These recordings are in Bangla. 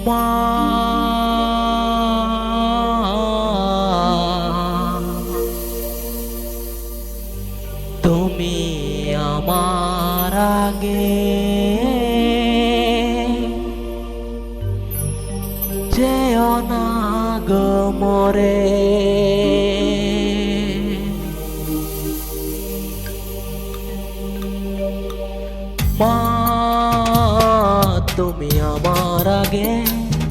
মা তুমি আমার আগে যেও না গো মোরে, মা তুমি আমার আগে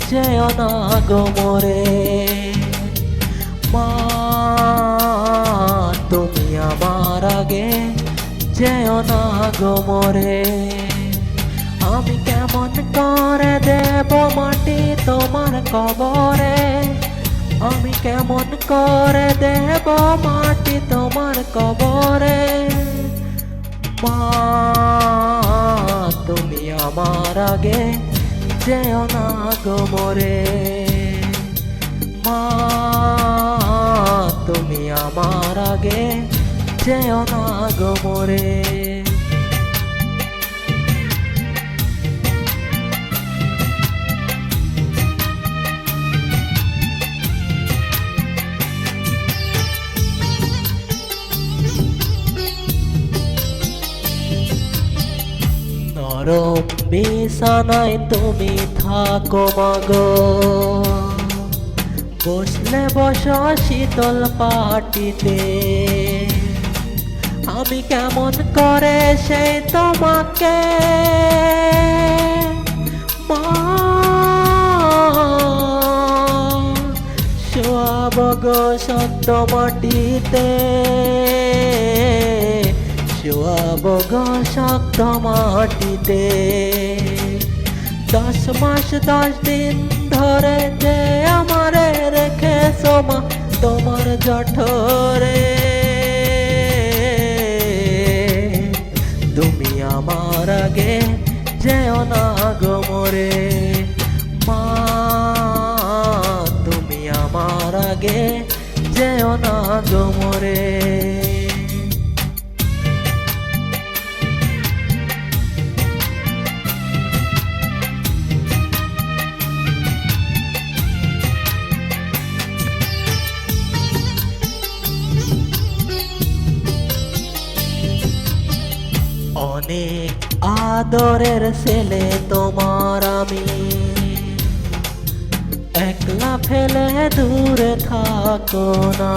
যেও না গো মোরে, মা তুমি আমার আগে যেও না গো মোরে। আমি কেমন করে দেব মাটি তোমার কবরে, আমি কেমন করে দেব মাটি তোমার কবরে, মা তুমি আমার আগে যেও না গো মোরে, মা তুমি আমার আগে যেও না গো মোরে। নরম বিছানায় তুমি থাকো মাগো, বসলে বসো শীতল পাটিতে, আমি কেমন করে সেই তোমাকে মা শোয়াব গো শক্ত মাটিতে, শোয়াব গো শক্ত মাটিতে। 10 মাস 10 দিন ধরে যে আমারে রেখেছো মা তোমার জঠরে, তুমি আমার আগে যেও না গো মোরে, মা তুমি আমার আগে যেও না গো মোরে। অনেক আদরের ছেলে তোমার আমি, একলা ফেলে দূরে থাকো না,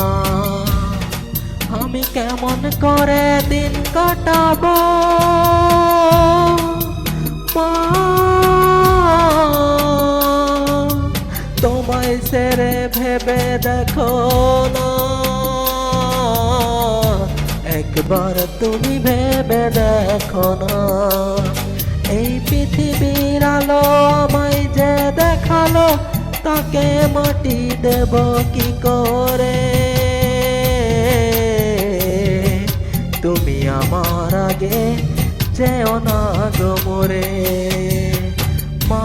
আমি কেমন করে দিন কাটাবো মা তোমায় ছেড়ে ভেবে দেখো না, একবার তুমি ভেবে দেখো না। এই পৃথিবীর আলো আমায় যে দেখালো, তাকে মাটি দেব কি করে, তুমি আমার আগে যেও না গো মোরে, মা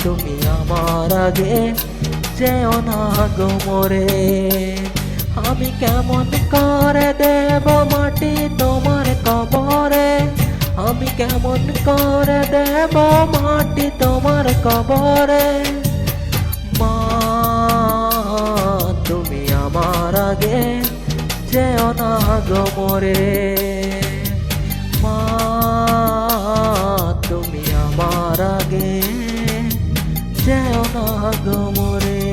তুমি আমার আগে যেও না গো মোরে। আমি কেমন করে দেব মাটি তোমার কবরে, আমি কেমন করে দেব মাটি তোমার কবরে, মা তুমি আমার আগে যেও না গো মোরে, মা তুমি আমার আগে যেও না গো মোরে।